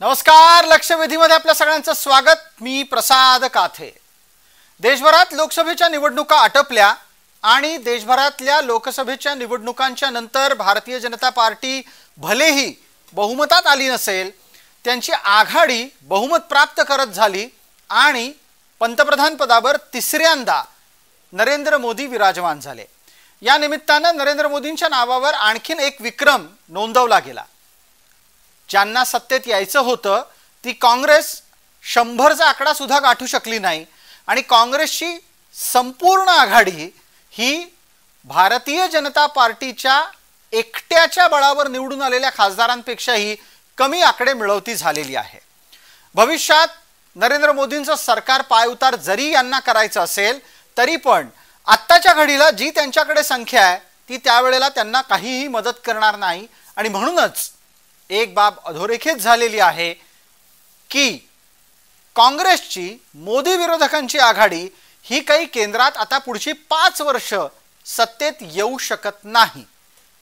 नमस्कार, लक्षवेधीमध्ये आपल्या सगळ्यांचं स्वागत। मी प्रसाद काथे। देशभरात लोकसभेच्या निवडणुका आटपल्या आणि देशभरातल्या लोकसभेच्या निवडणुकांच्या नंतर भारतीय जनता पार्टी भलेही बहुमतात आली नसेल, त्यांची आघाडी बहुमत प्राप्त करत झाली आणि पंतप्रधान पदावर तिसऱ्यांदा नरेंद्र मोदी विराजमान झाले। या निमित्ताने नरेंद्र मोदींच्या नावावर आणखीन एक विक्रम नोंदवला गेला। ज्यांना सत्तेत यायचं होतं ती काँग्रेस 100चा आकडा सुद्धा गाठू शकली नाही आणि काँग्रेसची संपूर्ण आघाडी ही भारतीय जनता पार्टीच्या एकट्याच्या बळावर निवडून आलेल्या खासदारांपेक्षाही कमी आकडे मिळवती झालेली आहे। भविष्यात नरेंद्र मोदींचं सरकार पायउतार जरी यांना करायचं असेल तरी पण आत्ताच्या घडीला जी त्यांच्याकडे संख्या आहे ती त्यावेळेला त्यांना काहीही मदत करणार नाही आणि म्हणूनच एक बाब अधोरेखित झालेली आहे की काँग्रेसची मोदी विरोधकांची आघाडी ही काही केंद्रात आता पुढची 5 वर्ष सत्तेत येऊ शकत नाही।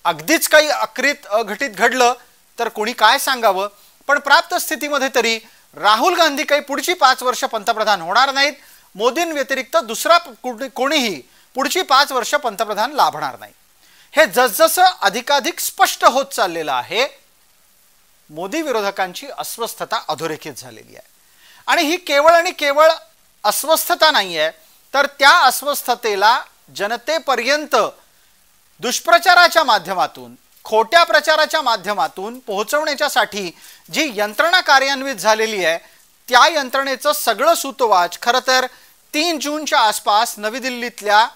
अगदीच काही अघटित घडलं तर कोणी काय सांगावं, पण प्राप्त स्थितीमध्ये तरी राहुल गांधी काही पुढची 5 वर्ष पंतप्रधान होणार नाहीत। मोदींव्यतिरिक्त दुसरा कोणीही पुढची 5 वर्ष पंतप्रधान लाभणार नाही। हे जसजसं अधिकाधिक स्पष्ट होत चाललेलं आहे। मोदी विरोधकांची अस्वस्थता अधोरेखित झालेली आहे आणि ही केवळ आणि केवळ अस्वस्थता नाहीये, तर त्या अस्वस्थतेला जनतेपर्यंत दुष्प्रचाराच्या माध्यमातून, खोट्या प्रचाराच्या माध्यमातून पोहोचवण्यासाठी जी यंत्रणा कार्यान्वित झालेली आहे त्या यंत्रणेचं सगळं सूतोवाच खरं तर 3 जूनच्या आसपास नवी दिल्लीतल्या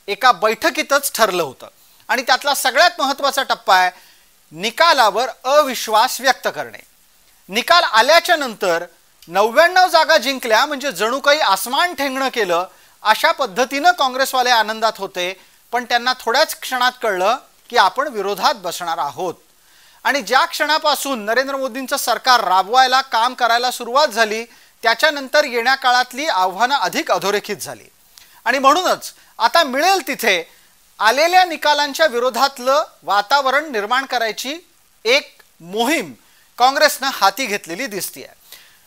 एका बैठकीतच ठरलं होतं आणि त्यातला सगळ्यात महत्त्वाचा टप्पा आहे निकालावर अविश्वास व्यक्त करणे। निकाल आल्याच्या नंतर 99 जागा जिंकल्या म्हणजे जणू काही आसमान ठेंगणं केलं अशा पद्धतीने काँग्रेसवाले आनंदात होते, पण त्यांना थोड्याच क्षणात कळलं की आपण विरोधात बसणार आहोत। आणि ज्या क्षणापासून नरेंद्र मोदींचं सरकार राबवायला काम करायला सुरुवात झाली त्याच्यानंतर येण्या काळातली आव्हानं अधिक अधोरेखित झाली आणि म्हणूनच आता मिळेल तिथे आलेल्या निकालांच्या विरोधातलं वातावरण निर्माण करायची एक मोहीम काँग्रेसने हाती घेतलेली दिसते।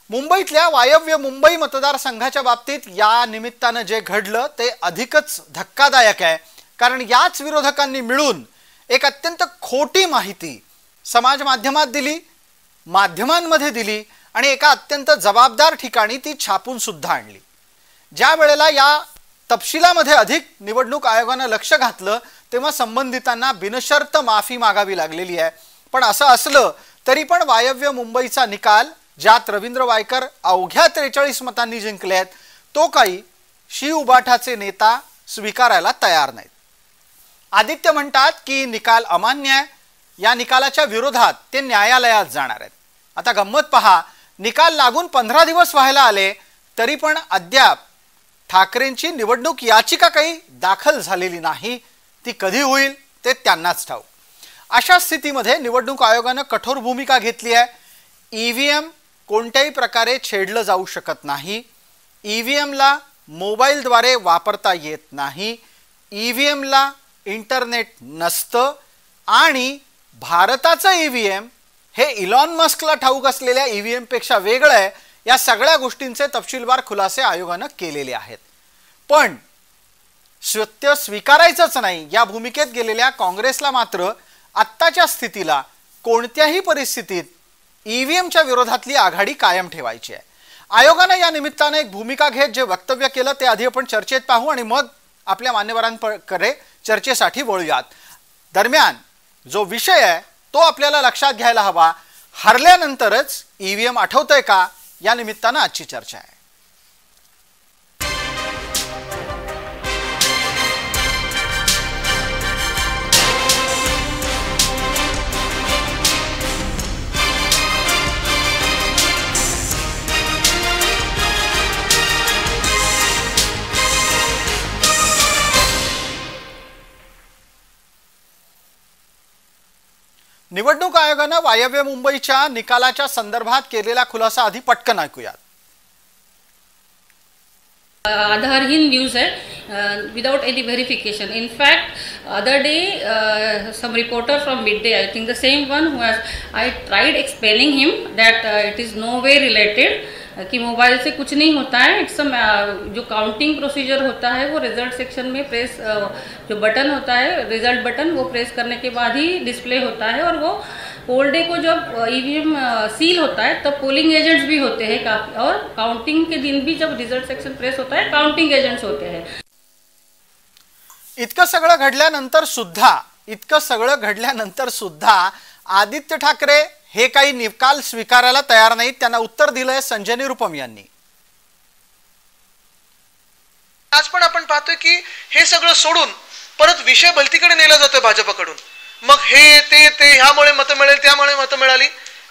मुंबईतल्या वायव्य मुंबई मतदारसंघाच्या बाबतीत या निमित्ताने जे घडलं ते अधिकच धक्कादायक आहे, कारण याच विरोधकांनी मिळून एक अत्यंत खोटी माहिती समाज माध्यमात दिली, माध्यमांमध्ये दिली आणि एका अत्यंत जबाबदार ठिकाणी ती छापून सुद्धा आणली। ज्या वेळेला या तपशिलामध्ये अधिक निवडणूक आयोगाने लक्ष घातलं तेव्हा संबंधितांना बिनशर्त माफी मागावी लागलेली आहे। पण असं असलं तरी पण वायव्य मुंबईचा निकाल ज्यात रवींद्र वायकर अवघ्या 43 मतांनी जिंकले आहेत तो काही शिवउबाठाचे नेता स्वीकारायला तयार नाहीत। आदित्य म्हणतात की निकाल अमान्य आहे, या निकालाच्या विरोधात ते न्यायालयात जाणार आहेत। आता गंमत पहा, निकाल लागून 15 दिवस व्हायला आले तरी पण अद्याप ठाकरेंची निवडणूक याचिका काही दाखल झालेली नाही। ती कधी होईल ते त्यांनाच ठाऊक। अशा स्थितीमध्ये निवडणूक आयोगाने कठोर भूमिका घेतली आहे। ईव्हीएम कोणत्याही प्रकारे छेडलं जाऊ शकत नाही, ईव्हीएमला मोबाईलद्वारे वापरता येत नाही, ईव्हीएमला इंटरनेट नसतं आणि भारताचं ईव्हीएम हे इलॉन मस्कला ठाऊक असलेल्या ईव्हीएम पेक्षा वेगळं आहे। या सगळ्या गोष्टींचे तपशीलवार खुलासे आयोगाने केलेले आहेत, पण सत्य स्वीकारायचंच नाही या भूमिकेत गेलेल्या काँग्रेसला मात्र आत्ताच्या स्थितीला कोणत्याही परिस्थितीत ईव्हीएमच्या विरोधातली आघाडी कायम ठेवायची आहे। आयोगाने या निमित्ताने एक भूमिका घेत जे वक्तव्य केलं ते आधी आपण चर्चेत पाहू आणि मग आपल्या मान्यवरांकडे चर्चेसाठी वळूयात। दरम्यान जो विषय आहे तो आपल्याला लक्षात घ्यायला हवा, हरल्यानंतरच ईव्हीएम आठवतंय का या निमित्ताने आजची चर्चा आहे। निवडणूक आयोगाने वायव्य मुंबईच्या निकालाच्या संदर्भात केलेला खुलासा आधी पटकन ऐकूयात। आधारहीन न्यूज है। without any verification. In fact, other day some reporter from Midday, I think the same one who has, I tried explaining him that it is no way related, कि मोबाइल से कुछ नहीं होता है. इट्स जो counting procedure होता है वो result section में प्रेस जो बटन होता है रिजल्ट बटन वो प्रेस करने के बाद ही डिस्प्ले होता है, और वो पोल डे को जब ईवीएम सील होता है तब पोलिंग एजेंट्स भी होते हैं काफी, और काउंटिंग के दिन भी जब रिजल्ट सेक्शन प्रेस होता है काउंटिंग एजेंट्स होते हैं. इतकं सगळं घडल्यानंतर सुद्धा आदित्य ठाकरे हे काही निकाल स्वीकारायला तयार नाहीत. त्यांना उत्तर दिलंय संजय निरुपम यांनी. आज पण आपण पाहतोय की हे सगळं सोडून परत विषय भलतीकडे नेला जातोय भाजपकडून. मग हे ते ह्यामुळे मतं मिळेल त्यामुळे मतं मिळाली.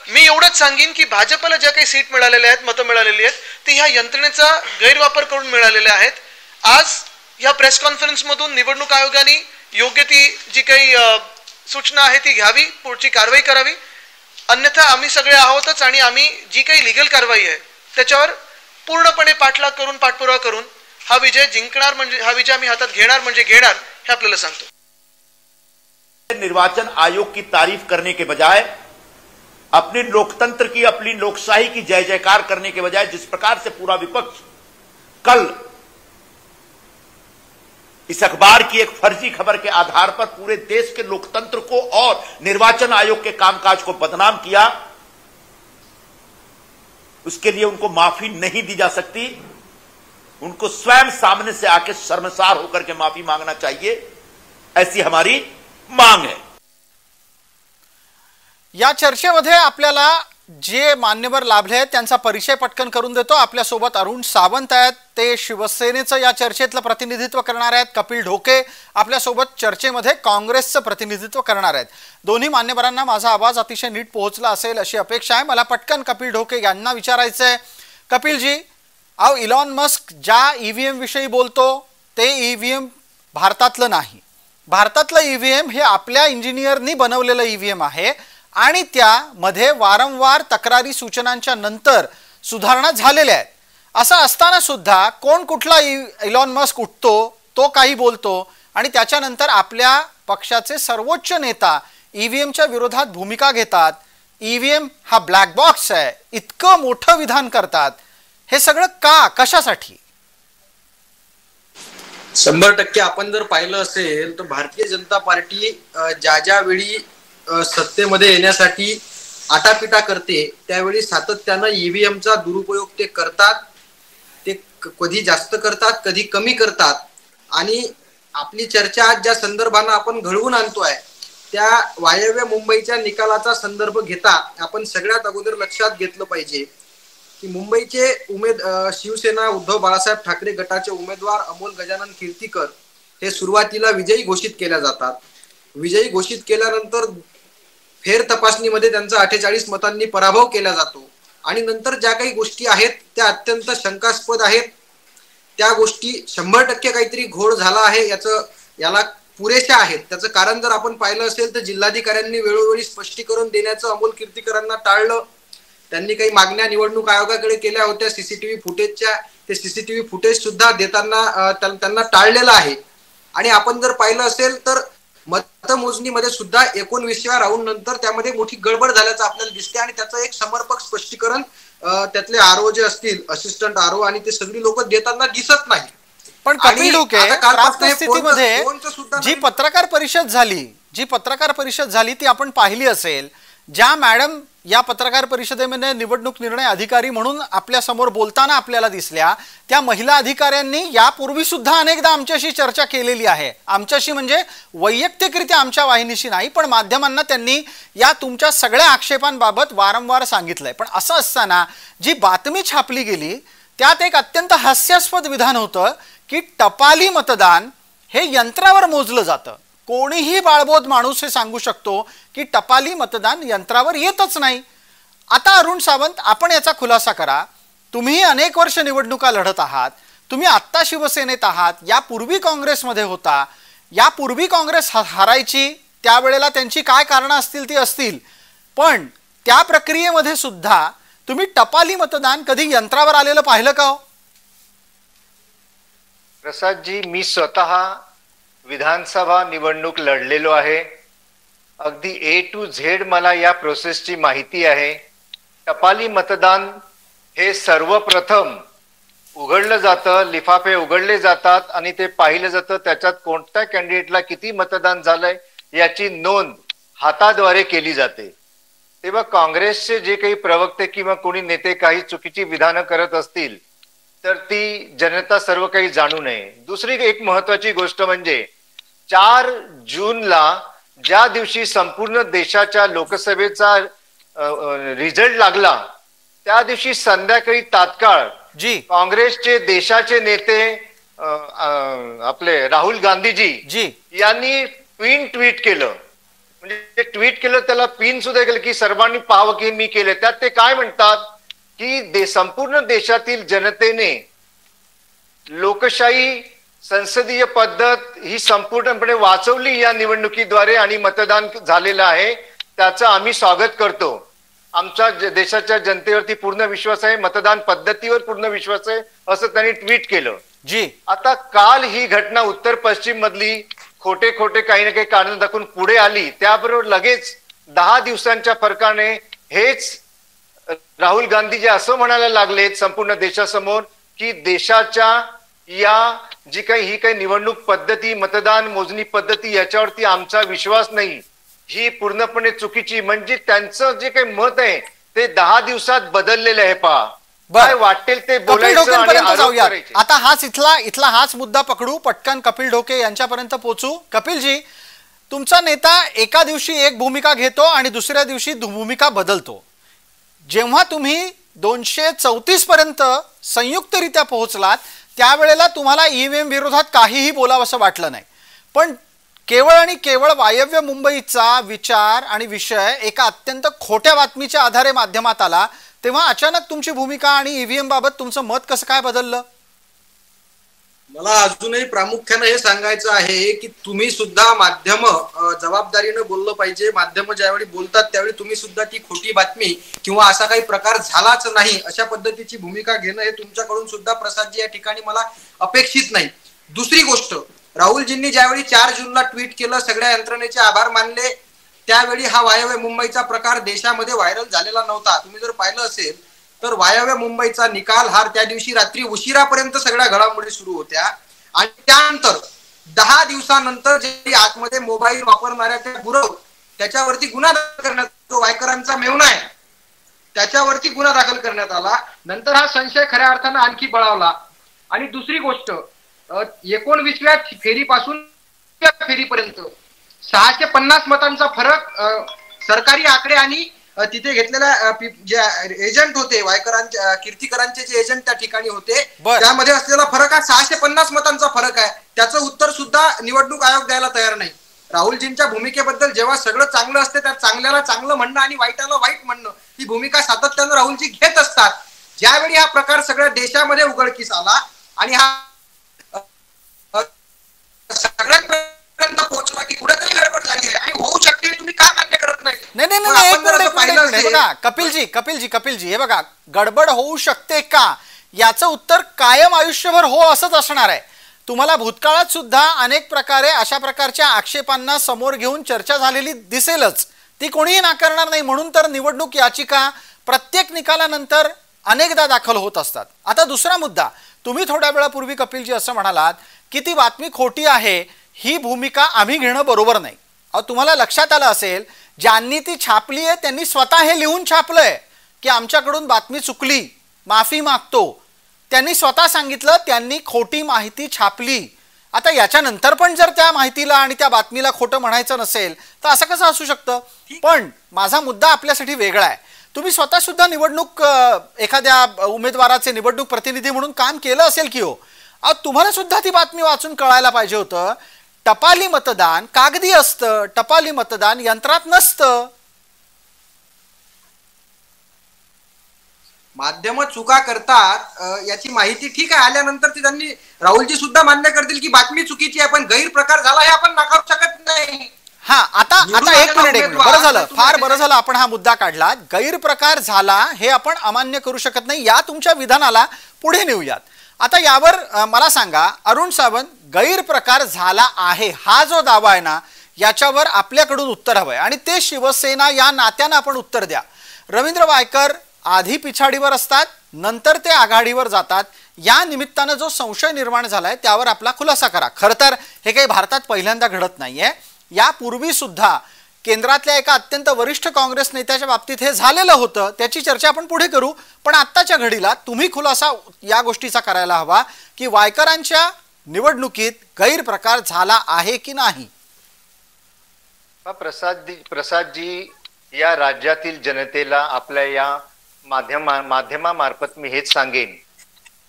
मी एवढंच सांगेन की भाजपला ज्या काही सीट मिळालेल्या आहेत, मतं मिळालेली आहेत, ते ह्या यंत्रणेचा गैरवापर करून मिळालेले आहेत. आज या प्रेस कॉन्फरन्स मधून निवडणूक आयोगाने योग्य ती जी काही सूचना आहे ती घ्यावी, पुढची कारवाई करावी. अन्यथा आम्ही सगळे आहोतच आणि आम्ही जी काही लीगल कारवाई आहे त्याच्यावर पूर्णपणे पाठलाग करून पाठपुरावा करून हा विजय जिंकणार, म्हणजे हा विजय आम्ही हातात घेणार म्हणजे घेणार हे आपल्याला सांगतो. निर्वाचन आयोग की तारीफ करने के बजाय अपने लोकतंत्र की, अपनी लोकशाही की जय जयकार करने के बजाय जिस प्रकार से पूरा विपक्ष कल इस अखबार की एक फर्जी खबर के आधार पर पूरे देश के लोकतंत्र को और निर्वाचन आयोग के कामकाज को बदनाम किया, उसके लिए उनको माफी नहीं दी जा सकती. उनको स्वयं सामने से आके शर्मसार होकर के माफी मांगना चाहिए, ऐसी हमारी मांग है. या चर्चेमध्ये आपल्याला जे मान्यवर लाभले आहेत त्यांचा परिचय पटकन करून देतो. आपल्यासोबत अरुण सावंत आहेत, ते शिवसेनेचं या चर्चेतलं प्रतिनिधित्व करणार आहेत. कपिल ढोके आपल्यासोबत चर्चेमध्ये काँग्रेसचं प्रतिनिधित्व करणार आहेत. दोन्ही मान्यवरांना माझा आवाज अतिशय नीट पोहोचला असेल अशी अपेक्षा आहे. मला पटकन कपिल ढोके यांना विचारायचं आहे. कपिलजी, अहो इलॉन मस्क ज्या ईव्हीएम विषयी बोलतो ते ईव्हीएम भारतातलं नाही. भारतातलं ईव्हीएम हे आपल्या इंजिनियरनी बनवलेलं ईव्हीएम आहे आणि त्यामध्ये वारंवार तक्रारी सूचनांच्या नंतर सुधारणा झालेल्या आहेत. असं असताना सुद्धा कोण कुठला इलॉन मस्क उठतो, तो काही बोलतो आणि त्याच्यानंतर आपल्या पक्षाचे सर्वोच्च नेता ईव्हीएमच्या विरोधात भूमिका घेतात. ईव्हीएम हा ब्लॅक बॉक्स आहे, इतकं मोठं विधान करतात. हे सगळं का, कशासाठी? 100% आपण जर पाहिलं असेल तर भारतीय जनता पार्टी ज्या वेळी सत्तेमध्ये येण्यासाठी आटापिटा करते त्यावेळी सातत्यानं ईव्हीएमचा दुरुपयोग ते करतात. ते कधी जास्त करतात, कधी कमी करतात. आणि आपली चर्चा आज ज्या संदर्भानं आपण घडवून आणतोय त्या वायव्य मुंबईच्या निकालाचा संदर्भ घेता आपण सगळ्यात अगोदर लक्षात घेतलं पाहिजे की मुंबईचे शिवसेना उद्धव बाळासाहेब ठाकरे गटाचे उमेदवार अमोल गजानन कीर्तीकर हे सुरुवातीला विजयी घोषित केल्या जातात. विजयी घोषित केल्यानंतर फेर तपासणीमध्ये त्यांचा 48 मतांनी पराभव केला जातो आणि नंतर ज्या काही गोष्टी आहेत त्या अत्यंत शंकास्पद आहेत. त्या गोष्टी 100% काहीतरी घोळ झाला आहे याला पुरेशा आहेत. त्याचं कारण जर आपण पाहिलं असेल तर जिल्हाधिकाऱ्यांनी वेळोवेळी स्पष्टीकरण देण्याचं अमोल कीर्तीकरांना टाळलं. त्यांनी काही मागण्या निवडणूक आयोगाकडे केल्या होत्या सीसीटीव्ही फुटेजच्या, ते सीसीटीव्ही फुटेज सुद्धा देताना त्यांना टाळलेलं आहे. आणि आपण जर पाहिलं असेल तर मतमोजणीमध्ये सुद्धा 19व्या राऊंड नंतर त्यामध्ये मोठी गडबड झाल्याचं आपल्याला दिसते आणि त्याचं एक समर्पक स्पष्टीकरण त्यातले आरओ जे असतील, असिस्टंट आरओ, आणि ते सगळी लोक देताना दिसत नाही. पण कपिल ढोके, स्थितीमध्ये जी पत्रकार परिषद झाली ती आपण पाहिली असेल. ज्या मॅडम या पत्रकार परिषदेमध्ये निवडणूक निर्णय अधिकारी म्हणून आपल्या समोर बोलताना आपल्याला दिसल्या, त्या महिला अधिकाऱ्यांनी यापूर्वी सुद्धा अनेकदा आमच्याशी चर्चा केलेली आहे. आमच्याशी म्हणजे वैयक्तिकरित्या आमच्या वाहिनीशी नाही, पण माध्यमांना त्यांनी या तुमच्या सगळ्या आक्षेपांबाबत वारंवार सांगितलंय. पण असं असताना जी बातमी छापली गेली त्यात एक अत्यंत हास्यास्पद विधान होतं की टपाली मतदान हे यंत्रावर मोजलं जातं. कोणीही बाळबोध माणूस हे सांगू शकतो की टपाली मतदान यंत्रावर येतच नाही. आता अरुण सावंत, आपण याचा खुलासा करा. तुम्ही अनेक वर्ष निवडणुका लढत आहात, तुम्ही आत्ता शिवसेनेत आहात, यापूर्वी काँग्रेसमध्ये होता. यापूर्वी काँग्रेस हारायची, त्यावेळेला त्यांची काय कारणं असतील ती असतील, पण त्या प्रक्रियेमध्ये सुद्धा तुम्ही टपाली मतदान कधी यंत्रावर आलेलं पाहिलं का? प्रसादजी, मी स्वतः विधानसभा निवडणूक लढलेलो आहे. अगदी A to Z मला या प्रोसेसची माहिती आहे. टपाली मतदान हे सर्वप्रथम उघडलं जातं, लिफाफे उघडले जातात आणि ते पाहिलं जातं त्याच्यात कोणत्या कॅन्डिडेटला किती मतदान झालंय याची नोंद हाताद्वारे केली जाते. तेव्हा काँग्रेसचे जे काही प्रवक्ते किंवा कोणी नेते काही चुकीची विधानं करत असतील तर ती जनता सर्व काही जाणू नये. दुसरी एक महत्वाची गोष्ट म्हणजे 4 जूनला ज्या दिवशी संपूर्ण देशाच्या लोकसभेचा रिझल्ट लागला त्या दिवशी संध्याकाळी तात्काळ काँग्रेसचे देशाचे नेते आपले राहुल गांधीजी यांनी पिन ट्विट केलं. म्हणजे ट्विट केलं त्याला पिन सुद्धा केलं की सर्वांनी पाहावं की मी केले. त्यात ते काय म्हणतात की संपूर्ण देशातील जनतेने लोकशाही संसदीय पद्धत ही संपूर्णपणे वाचवली या निवडणुकीद्वारे आणि मतदान झालेलं आहे, त्याचं आम्ही स्वागत करतो. आमच्या देशाच्या जनतेवरती पूर्ण विश्वास आहे, मतदान पद्धतीवर पूर्ण विश्वास आहे असं त्यांनी ट्विट केलं. आता काल ही घटना उत्तर पश्चिम मधली खोटे काही ना काही कारण दाखवून पुढे आली. त्याबरोबर लगेच 10 दिवसांच्या फरकाने हेच राहुल गांधीजी असं म्हणायला लागलेत संपूर्ण देशासमोर की देशाच्या या जी ही काही निवडणूक पद्धती, मतदान मोजणी पद्धती याच्यावरती आमचा विश्वास नाही, ही पूर्णपणे चुकीची. म्हणजे त्यांचं जे काही मत आहे ते 10 दिवसात बदललेलं आहे. पहा काय वाटेल ते बोलायचं. जाऊया आता इथला हाच मुद्दा पकडू, पटकन कपिल ढोके यांच्यापर्यंत पोहोचू. कपिलजी, तुमचा नेता एका दिवशी एक भूमिका घेतो आणि दुसऱ्या दिवशी भूमिका बदलतो. जेव्हा तुम्ही 234 पर्यंत संयुक्तरित्या पोहोचलात त्यावेळेला तुम्हाला ईव्हीएम विरोधात काहीही बोलावंसं वाटलं नाही, पण केवळ आणि केवळ वायव्य मुंबईचा विचार आणि विषय एका अत्यंत खोट्या बातमीच्या आधारे माध्यमात आला, तेव्हा अचानक तुमची भूमिका आणि ईव्हीएम बाबत तुमचं मत कसं काय बदललं? मला अजूनही प्रामुख्याने हे सांगायचं आहे की तुम्ही सुद्धा माध्यम जबाबदारीने बोललं पाहिजे. माध्यम ज्यावेळी बोलतात त्यावेळी तुम्ही सुद्धा ती खोटी बातमी किंवा असा काही प्रकार झालाच नाही अशा पद्धतीची भूमिका घेणं हे तुमच्याकडून सुद्धा प्रसादजी या ठिकाणी मला अपेक्षित नाही. दुसरी गोष्ट, राहुलजींनी ज्यावेळी 4 जूनला ट्विट केलं, सगळ्या यंत्रणेचे आभार मानले, त्यावेळी हा वायव्य मुंबईचा प्रकार देशामध्ये व्हायरल झालेला नव्हता. तुम्ही जर पाहिलं असेल तर वायव्य मुंबईचा निकाल हार त्या दिवशी रात्री उशिरापर्यंत सगळ्या घडामोडी सुरू होत्या आणि त्यानंतर 10 दिवसानंतर जे आतमध्ये मोबाईल वापरणाऱ्या त्या गुरव त्याच्यावरती गुन्हा दाखल करण्यात, तो वायकरांचा मेहुणा आहे त्याच्यावरती गुन्हा दाखल करण्यात आला. नंतर हा संशय खऱ्या अर्थानं आणखी बळावला. आणि दुसरी गोष्ट, 19व्या फेरीपासून फेरीपर्यंत 650 मतांचा फरक सरकारी आकडे आणि तिथे घेतलेल्या जे एजंट होते वायकरांच्या, कीर्तिकरांचे जे एजंट त्या ठिकाणी होते त्यामध्ये असलेला फरक हा 650 मतांचा फरक आहे. त्याचं उत्तर सुद्धा निवडणूक आयोग द्यायला तयार नाही. राहुलजींच्या भूमिकेबद्दल जेव्हा सगळं चांगलं असते त्या चांगल्याला चांगलं म्हणणं आणि वाईटाला वाईट म्हणणं ही भूमिका सातत्यानं राहुलजी घेत असतात. ज्यावेळी हा प्रकार सगळ्या देशामध्ये उघडकीस आला आणि हा सगळ्यांपर्यंत पोहोचला की कुठेतरी गडबड झाली आहे आणि होऊ शकते, तुम्ही का मान्य करत नाही? कपिलजी हे बघा, गडबड होऊ शकते का याचं उत्तर कायम आयुष्यभर हो असंच असणार आहे. तुम्हाला भूतकाळात सुद्धा अनेक प्रकारे अशा प्रकारच्या आक्षेपांना समोर घेऊन चर्चा झालेली दिसेलच, ती कोणीही नाकारणार नाही. म्हणून तर निवडणूक याचिका प्रत्येक निकालानंतर अनेकदा दाखल होत असतात. आता दुसरा मुद्दा, तुम्ही थोड्या वेळापूर्वी कपिलजी असं म्हणालात की ती बातमी खोटी आहे, ही भूमिका आम्ही घेणं बरोबर नाही. अहो, तुम्हाला लक्षात आलं असेल ज्यांनी ती छापली आहे त्यांनी स्वतः हे लिहून छापलंय की आमच्याकडून बातमी चुकली, माफी मागतो. त्यांनी स्वतः सांगितलं त्यांनी खोटी माहिती छापली. आता याच्यानंतर पण जर त्या माहितीला आणि त्या बातमीला खोटं म्हणायचं नसेल तर असं कसं असू शकतं? पण माझा मुद्दा आपल्यासाठी वेगळा आहे. तुम्ही स्वतः सुद्धा निवडणूक एखाद्या उमेदवाराचे निवडणूक प्रतिनिधी म्हणून काम केलं असेल की हो, तुम्हाला सुद्धा ती बातमी वाचून कळायला पाहिजे होतं. टपाली मतदान कागदी असतं, टपाली मतदान यंत्रात नसतं. माध्यम चुका करतात याची माहिती ठीक आहे, आल्यानंतर ती त्यांनी राहुलजी सुद्धा मान्य करतील की बातमी चुकीची आहे, पण गैरप्रकार झाला हे आपण नाकारू शकत नाही. हा, आता एक मिनिट, बरं झालं, फार बरं झालं आपण हा मुद्दा काढला. गैरप्रकार झाला हे आपण अमान्य करू शकत नाही, या तुमच्या विधानाला पुढे नेऊयात. आता यावर मला सांगा अरुण सावंत, गैरप्रकार झाला आहे हा जो दावा आहे ना, याच्यावर आपल्याकडून उत्तर हवंय आणि ते शिवसेना या नात्यानं आपण उत्तर द्या. रवींद्र वायकर आधी पिछाडीवर असतात, नंतर ते आघाडीवर जातात. या निमित्तानं जो संशय निर्माण झालाय त्यावर आपला खुलासा करा. खरं तर हे काही भारतात पहिल्यांदा घडत नाहीये. यापूर्वी सुद्धा केंद्रातल्या एका अत्यंत वरिष्ठ काँग्रेस नेत्याच्या बाबतीत हे झालेलं होतं. त्याची चर्चा आपण पुढे करू. पण आत्ताच्या घडीला तुम्ही खुलासा या गोष्टीचा करायला हवा की वायकरांच्या निवडणुकीत गैरप्रकार झाला आहे की नाही. प्रसादजी, या राज्यातील जनतेला आपल्या या माध्यमामार्फत मी हेच सांगेन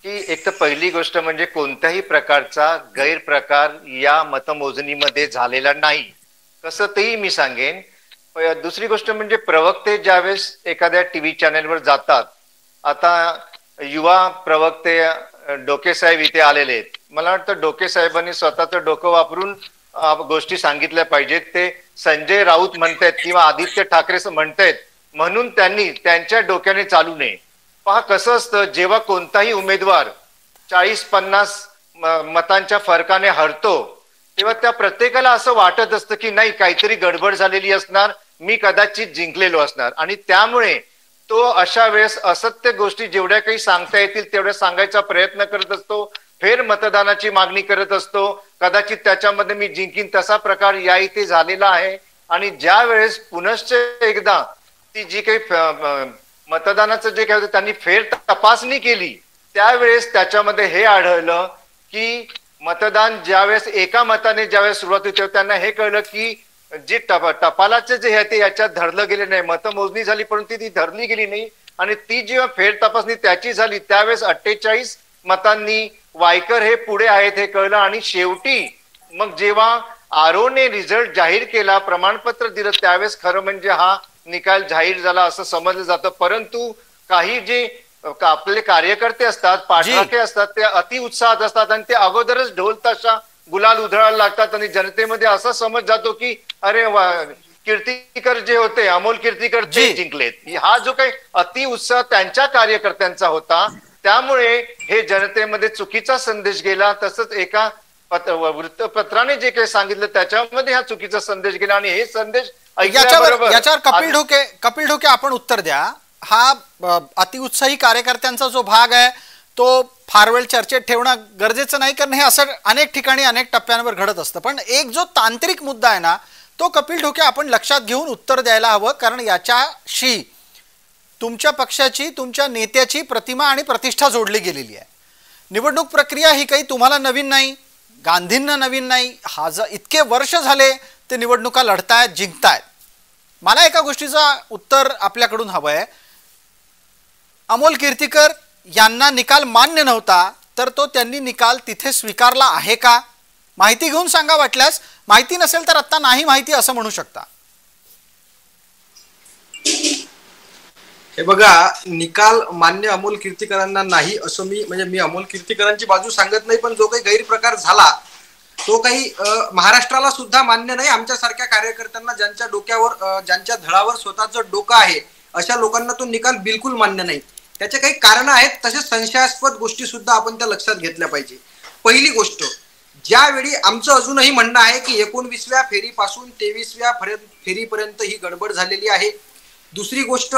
की एक तर पहिली गोष्ट म्हणजे कोणत्याही प्रकारचा गैरप्रकार या मतमोजणीमध्ये झालेला नाही, कसं तेही मी सांगेन. दुसरी गोष्ट म्हणजे प्रवक्ते ज्यावेळेस एखाद्या टीव्ही चॅनलवर जातात, आता युवा प्रवक्ते डोके साहेब इथे आलेले आहेत. मला वाटतं डोके साहेबांनी स्वतःचं डोकं वापरून गोष्टी सांगितल्या पाहिजेत. ते संजय राऊत म्हणतायत किंवा आदित्य ठाकरे म्हणतायत म्हणून त्यांनी त्यांच्या डोक्याने चालू नये. पहा कसं असतं, जेव्हा कोणताही उमेदवार 40-50 मतांच्या फरकाने हरतो तेव्हा त्या प्रत्येकाला असं वाटत असतं की नाही काहीतरी गडबड झालेली असणार, मी कदाचित जिंकलेलो असणार, आणि त्यामुळे तो अशा वेळेस असत्य गोष्टी जेवढ्या काही सांगता येतील तेवढ्या सांगायचा प्रयत्न करत असतो, फेर मतदानाची मागणी करत असतो. कदाचित त्याच्यामध्ये मी जिंकीन तसा प्रकार या इथे झालेला आहे. आणि ज्या वेळेस पुनश्च एकदा ती जी काही मतदानाचं जे काय होतं त्यांनी फेर तपासणी केली त्यावेळेस त्याच्यामध्ये हे आढळलं की मतदान ज्यावेळेस एका मताने ज्यावेळेस सुरुवात होती त्यांना हे कळलं की जे टपालाचे जे आहे ते याच्यात धरलं गेले नाही. मतमोजणी झाली परंतु ती धरली गेली नाही. आणि ती जेव्हा फेर तपासणी त्याची झाली त्यावेळेस 48 मतांनी वायकर हे पुढे आहेत हे कळलं. आणि शेवटी मग जेव्हा आरोने रिझल्ट जाहीर केला, प्रमाणपत्र दिलं, त्यावेळेस खरं म्हणजे हा निकाल जाहीर झाला असं समजलं जातं. परंतु काही जे आपले कार्यकर्ते असतात, पाठराखे असतात, ते अति उत्साहात असतात आणि ते अगोदरच ढोल ताशा गुलाल उधळायला लागतात आणि जनतेमध्ये असा समज जातो की अरे कीर्तिकर जे होते, अमोल कीर्तिकर ते जिंकलेत. हा जो काही अति उत्साह त्यांच्या कार्यकर्त्यांचा होता त्यामुळे हे जनतेमध्ये चुकीचा संदेश गेला. तसंच एका वृत्तपत्राने जे काही सांगितलं त्याच्यामध्ये हा चुकीचा संदेश गेला आणि हे संदेश याच्यावर कपिल ढोके आपण उत्तर द्या. हा अतिउत्साही कार्यकर्त्यांचा जो भाग आहे तो फार वेळ चर्चेत ठेवणं गरजेचं नाही, कारण हे असं अनेक ठिकाणी अनेक टप्प्यांवर घडत असतं. पण एक जो तांत्रिक मुद्दा आहे ना तो कपिल ढोके आपण लक्षात घेऊन उत्तर द्यायला हवं, कारण याच्याशी तुमच्या पक्षाची, तुमच्या नेत्याची प्रतिमा आणि प्रतिष्ठा जोडली गेलेली आहे. निवडणूक प्रक्रिया ही काही तुम्हाला नवीन नाही, गांधींना नवीन नाही. इतके वर्ष झाले ते निवडणुका लढतायत, जिंकतायत. मला एका गोष्टीचं उत्तर आपल्याकडून हवं आहे. अमोल कीर्तिकर यांना निकाल मान्य नव्हता तर तो त्यांनी निकाल तिथे स्वीकारला आहे का? माहिती घेऊन सांगा. वाटल्यास माहिती नसेल तर आता नाही माहिती असं म्हणू शकता. हे बघा, निकाल मान्य अमोल कीर्तिकरांना नाही असं मी अमोल कीर्तिकरांची बाजू सांगत नाही, पण जो काही गैरप्रकार झाला तो काही महाराष्ट्राला सुद्धा मान्य नाही. आमच्यासारख्या कार्यकर्त्यांना ज्यांच्या डोक्यावर, ज्यांच्या धडावर स्वतःचं डोकं आहे अशा लोकांना तो निकाल बिलकुल मान्य नाही. त्याचे काही कारण आहेत, तसेच संशयास्पद गोष्टी सुद्धा आपण त्या लक्षात घेतल्या पाहिजे. पहिली गोष्ट, ज्यावेळी आमचं अजूनही म्हणणं आहे की 19व्या फेरीपासून 23व्या फेरीपर्यंत ही गडबड झालेली आहे. दुसरी गोष्ट,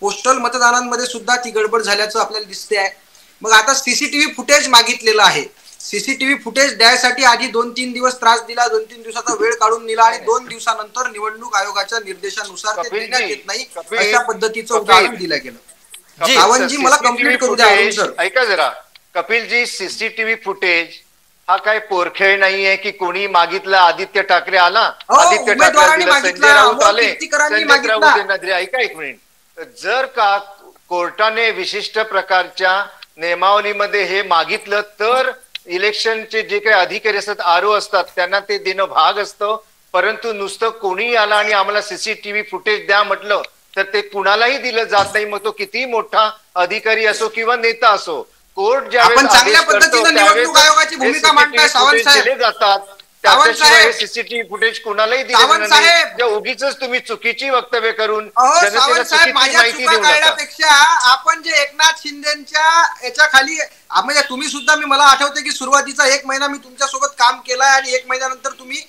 पोस्टल मतदानांमध्ये सुद्धा ती गडबड झाल्याचं आपल्याला दिसते आहे. मग आता सीसीटीव्ही फुटेज मागितलेलं आहे. सीसीटीव्ही फुटेज द्यायसाठी आधी 2-3 दिवस त्रास दिला, 2-3 दिवसाचा वेळ काढून दिला आणि 2 दिवसानंतर निवडणूक आयोगाच्या निर्देशानुसार ते देण्यात येत नाही अशा पद्धतीचं उदाहरण दिलं गेलं. सावंतजी, मला कंप्लीट करू द्या सर. ऐका जरा कपिलजी, सीसीटीव्ही फुटेज हा काय पोरखेळ नाहीये की कोणी मागितलं. आदित्य ठाकरे आला, आदित्य ठाकरे संजय राऊत आले, संजय राऊत. ऐका एक मिनिट, जर का कोर्टाने विशिष्ट प्रकारच्या नियमावलीमध्ये हे मागितलं तर इलेक्शनचे जे काही अधिकारी असतात, आरओ असतात, त्यांना ते देणं भाग असतं. परंतु नुसतं कोणी आला आणि आम्हाला सीसीटीव्ही फुटेज द्या म्हटलं तर ते कुणालाही दिलं जात नाही. मग तो किती मोठा अधिकारी असो किंवा नेता असो, कोर्ट ज्यावेळेस चांगल्या पद्धतीने निवडणूक आयोगाची भूमिका मांडताय सावंत साहेब, दिले जातात त्याच्याशिवाय सीसीटीव्ही फुटेज कुणालाही दिलं नाही. उगीच तुम्ही चुकीची वक्तव्य करून जनतेला चुकीची माहिती देऊ नका. आपण जे एकनाथ शिंदेच्या याच्या खाली म्हणजे तुम्ही सुद्धा मला आठवते की सुरुवातीचा 1 महिना मी तुमच्या सोबत काम केलंय आणि 1 महिन्यानंतर तुम्ही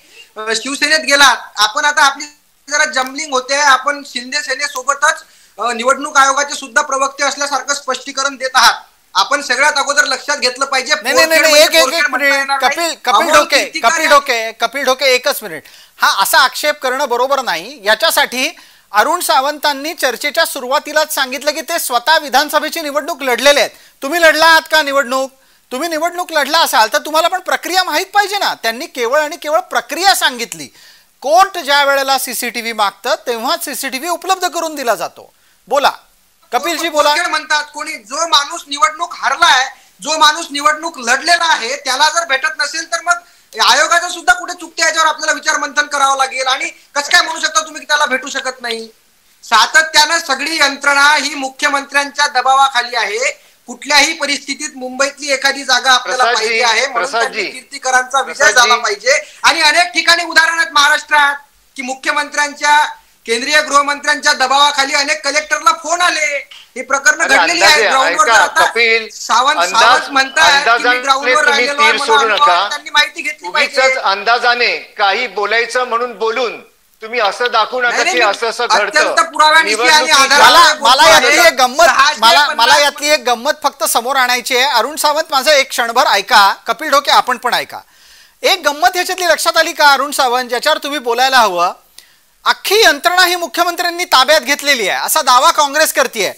शिवसेनेत गेलात. आपण आता आपली जरा जम्बलिंग होते. आपण शिंदे सेनेसोबतच निवडणूक आयोगाचे सुद्धा प्रवक्ते असल्यासारखं स्पष्टीकरण देत आहात. आपण सगळ्यात अगोदर लक्षात घेतलं पाहिजे. कपिल ढोके एकच मिनिट. हा असा आक्षेप करणं बरोबर नाही. याच्यासाठी अरुण सावंतांनी चर्चेच्या सुरुवातीलाच सांगितलं की ते स्वतः विधानसभेची निवडणूक लढलेले आहेत. तुम्ही लढला आहात का निवडणूक? तुम्ही निवडणूक लढला असाल तर तुम्हाला पण प्रक्रिया माहीत पाहिजे ना. त्यांनी केवळ आणि केवळ प्रक्रिया सांगितली. कोर्ट ज्या वेळेला सीसीटीव्ही मागतं तेव्हाच सीसीटीव्ही उपलब्ध करून दिला जातो. बोला कपिलजी बोला. म्हणतात कोणी जो माणूस निवडणूक हरलाय, जो माणूस निवडणूक लढलेला आहे त्याला जर भेटत नसेल तर मग आयोगाचं सुद्धा कुठे चुकते याच्यावर आपल्याला विचार मंथन करावं लागेल. आणि कसं काय म्हणू शकता तुम्ही की त्याला भेटू शकत नाही? सातत्यानं सगळी यंत्रणा ही मुख्यमंत्र्यांच्या दबावाखाली आहे. कुठल्याही परिस्थितीत मुंबईतली एखादी जागा आपल्याला पाहिजे आहे म्हणून कीर्तीकरांचा विजय झाला पाहिजे. आणि अनेक ठिकाणी उदाहरण आहेत महाराष्ट्रात की मुख्यमंत्र्यांच्या केंद्रीय गृहमंत्र्यांच्या दबावाखाली अनेक कलेक्टरला फोन आले. ही प्रकरण घडलेली आहे. ग्राउंडवर सावंत म्हणतात ग्राउंडवर त्यांनी माहिती घेतली पाहिजे. अंदाजाने काही बोलायचं म्हणून बोलून तुम्ही असं दाखवू नका की असं घडतं. मला यातली एक गंमत फक्त समोर आणायची आहे. अरुण सावंत माझं एक क्षणभर ऐका. कपिल ढोके आपण पण ऐका. एक गंमत ह्याच्यातली लक्षात आली का अरुण सावंत, ज्याच्यावर तुम्ही बोलायला हवं? अख्खी यंत्रणा ही मुख्यमंत्र्यांनी ताब्यात घेतलेली आहे असा दावा काँग्रेस करते.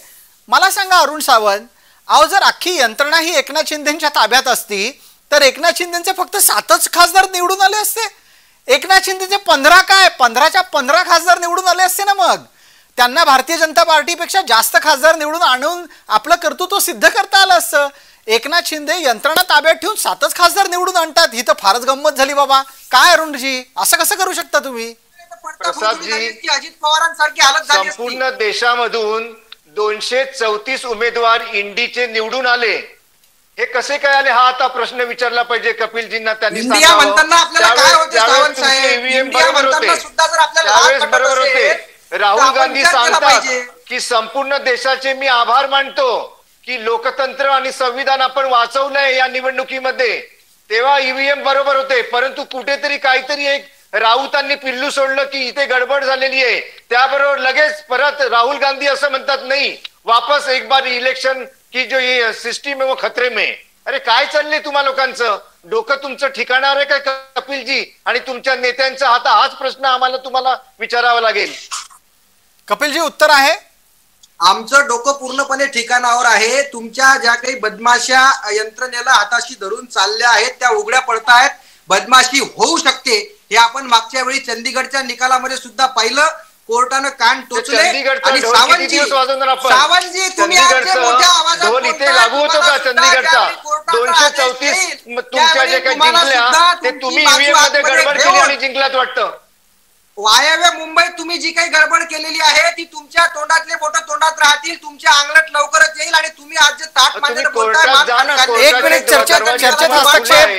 मला सांगा अरुण सावंत, अहो जर अख्खी यंत्रणा ही एकनाथ शिंदेच्या ताब्यात असती तर एकनाथ शिंदेचे फक्त 7च खासदार निवडून आले असते. एकनाथ शिंदेचे 15 काय 15च्या 15 खासदार निवडून आले असते ना. मग त्यांना भारतीय जनता पार्टीपेक्षा जास्त खासदार निवडून आणून आपलं कर्तृत्व सिद्ध करता आलं असतं. एकनाथ शिंदे यंत्रणा ताब्यात ठेवून 7च खासदार निवडून आणतात. ही तर फारच गंमत झाली बाबा. काय अरुणजी असं कसं करू शकता तुम्ही? प्रसादजी, संपूर्ण देशामधून 234 उमेदवार इंडीचे निवडून आले. हे कसे काय आले हा आता प्रश्न विचारला पाहिजे कपिलजींना. त्यांनी ईव्हीएम बरोबर होते, त्यावेळेस बरोबर होते. राहुल गांधी सांगतात की संपूर्ण देशाचे मी आभार मानतो की लोकतंत्र आणि संविधान आपण वाचवलंय या निवडणुकीमध्ये. तेव्हा ईव्हीएम बरोबर होते, परंतु कुठेतरी काहीतरी एक राऊतांनी पिल्लू सोडलं की इथे गडबड झालेली आहे. त्याबरोबर लगेच परत राहुल गांधी असं म्हणतात नाही वापस एक बार इलेक्शन की जो ये सिस्टीम है वो खतरे में. अरे काय चाललंय तुम्हा लोकांचं? डोकं तुमचं ठिकाणावर आहे काय कपिलजी? आणि तुमच्या नेत्यांचा हाच प्रश्न आम्हाला तुम्हाला विचारावा लागेल. कपिलजी उत्तर आहे? आमचं डोकं पूर्णपणे ठिकाणावर आहे. तुमच्या ज्या काही बदमाशा यंत्रणेला हाताशी धरून चालल्या आहेत त्या उघड्या पडतायत. बदमाशी होऊ शकते हे आपण मागच्या वेळी चंदीगडच्या निकालामध्ये सुद्धा पाहिलं. कोर्टानं कान टोचले आणि सावंतजी तुम्ही मोठ्या आवाजात इथे लागू होतो का चंदीगडचा 234 तुमच्या जे काही जिंकल्या ते तुम्ही ईव्हीएम मध्ये गडबड केली आणि जिंकलात वाटतं. वायव्य मुंबईत तुम्ही जी काही गडबड केलेली आहे ती तुमच्या तोंडातले बोट तोंडात राहतील. तुमच्या अंगलट लवकरच येईल आणि तुम्ही आज जे ताट मांडले. एक मिनिट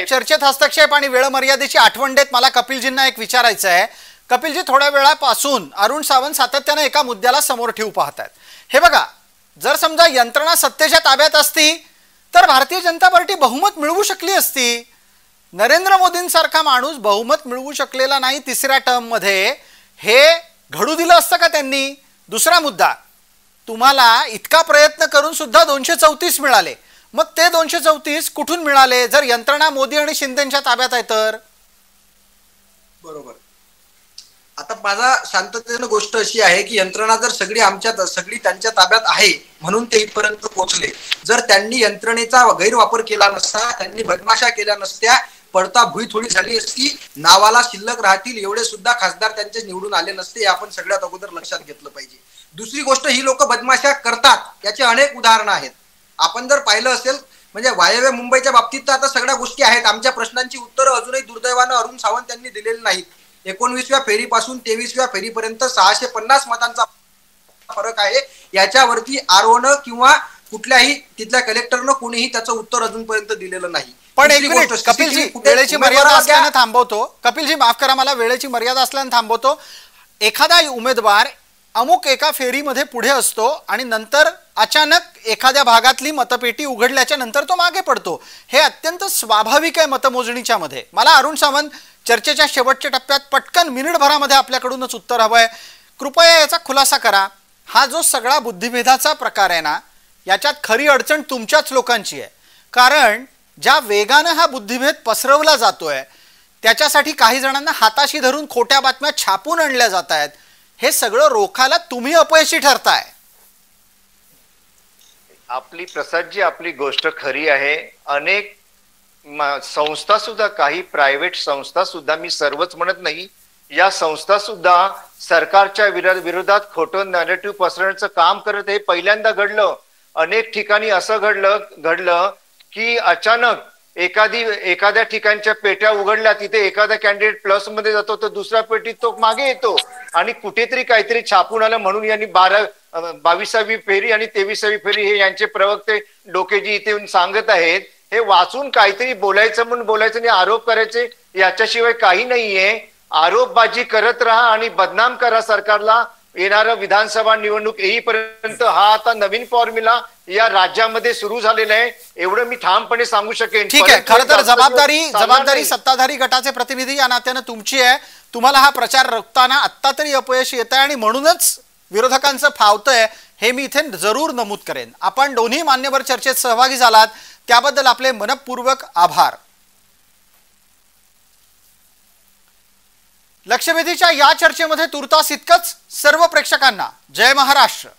चर्चेत हस्तक्षेप आणि वेळ मर्यादेची आठवण देत मला कपिलजींना एक विचारायचं आहे. कपिलजी, थोड्या वेळापासून अरुण सावंत सातत्यानं एका मुद्द्याला समोर ठेवू पाहतात. हे बघा, जर समजा यंत्रणा सत्तेच्या ताब्यात असती तर भारतीय जनता पार्टी बहुमत मिळवू शकली असती. नरेंद्र मोदींसारखा माणूस बहुमत मिळवू शकलेला नाही तिसऱ्या टर्म मध्ये. हे घडू दिलं असतं का त्यांनी? दुसरा मुद्दा, तुम्हाला इतका प्रयत्न करून सुद्धा 234 मिळाले. मग ते 234 कुठून मिळाले जर यंत्रणा मोदी आणि शिंदेच्या ताब्यात आहे तर? बरोबर. आता माझा शांततेनं गोष्ट अशी आहे की यंत्रणा जर सगळी त्यांच्या ताब्यात आहे म्हणून ते इथपर्यंत पोहोचले. जर त्यांनी यंत्रणेचा गैरवापर केला नसता, त्यांनी बदमाशा केल्या नसत्या, पडता भुई थोडी झाली असती, नावाला शिल्लक राहतील एवढे सुद्धा खासदार त्यांचे निवडून आले नसते. हे आपण सगळ्यात अगोदर लक्षात घेतलं पाहिजे. दुसरी गोष्ट, ही लोक बदमाशा करतात याचे अनेक उदाहरणं आहेत. आपण जर पाहिलं असेल म्हणजे वायव्य मुंबईच्या बाबतीत तर आता सगळ्या गोष्टी आहेत. आमच्या प्रश्नांची उत्तरं अजूनही दुर्दैवानं अरुण सावंत यांनी दिलेली नाहीत. 19व्या फेरीपासून 23व्या फेरीपर्यंत 650 मतांचा फरक आहे. याच्यावरती आरोनं किंवा कुठल्याही तिथल्या कलेक्टरनं कोणीही त्याचं उत्तर अजूनपर्यंत दिलेलं नाही. पण एक मिनिट कपिलजी, वेळेची मर्यादा असल्याने थांबवतो. कपिलजी माफ करा, मला वेळेची मर्यादा असल्याने थांबवतो. एखादा उमेदवार अमुक एका फेरीमध्ये पुढे असतो आणि नंतर अचानक एखाद्या भागातली मतपेटी उघडल्याच्या नंतर तो मागे पडतो. हे अत्यंत स्वाभाविक आहे मतमोजणीच्या मध्ये. मला अरुण सावंत, चर्चेच्या शेवटच्या टप्प्यात पटकन मिनिटभरामध्ये आपल्याकडूनच उत्तर हवंय. कृपया याचा खुलासा करा. हा जो सगळा बुद्धिभेदाचा प्रकार आहे ना, याच्यात खरी अडचण तुमच्याच लोकांची आहे. कारण ज्या वेगानं हा बुद्धिभेद पसरवला जातोय त्याच्यासाठी काही जणांना हाताशी धरून खोट्या बातम्या छापून आणल्या जात आहेत. हे सगळं रोखायला तुम्ही अपयशी ठरताय. आपली प्रसादजी, आपली गोष्ट खरी आहे. अनेक संस्था सुद्धा, काही प्रायव्हेट संस्था सुद्धा, मी सर्वच म्हणत नाही, या संस्था सुद्धा सरकारच्या विरोधात खोटं नॅरेटिव्ह पसरवण्याचं काम करत. हे पहिल्यांदा घडलं. अनेक ठिकाणी असं घडलं की अचानक एखाद्या ठिकाणच्या पेट्या उघडल्या, तिथे एखादा कॅन्डिडेट प्लस मध्ये जातो तर दुसऱ्या पेटीत तो मागे येतो आणि कुठेतरी काहीतरी छापून आलं म्हणून यांनी 22वी फेरी आणि 23वी फेरी हे यांचे प्रवक्ते डोकेजी इथे येऊन सांगत आहेत. हे वाचून काहीतरी बोलायचं म्हणून बोलायचं आणि आरोप करायचे, याच्याशिवाय काही नाहीये. आरोपबाजी करत राहा आणि बदनाम करा सरकारला. येणारं विधानसभा निवडणूक येईपर्यंत हा आता नवीन फॉर्म्युला या राज्यामध्ये सुरू झालेला आहे, एवढं मी ठामपणे सांगू शकेन. ठीक आहे. खरं तर जबाबदारी सत्ताधारी गटाचे प्रतिनिधी या नात्यानं तुमची आहे. तुम्हाला हा प्रचार रोखताना आत्ता तरी अपयश येत आहे आणि म्हणूनच विरोधकांचं फावतंय हे मी इथे जरूर नमूद करेन. आपण दोन्ही मान्यवर चर्चेत सहभागी झालात त्याबद्दल आपले मनपूर्वक आभार. लक्षवेधीच्या या चर्चेमध्ये तुर्तास इतकंच. सर्व प्रेक्षकांना जय महाराष्ट्र.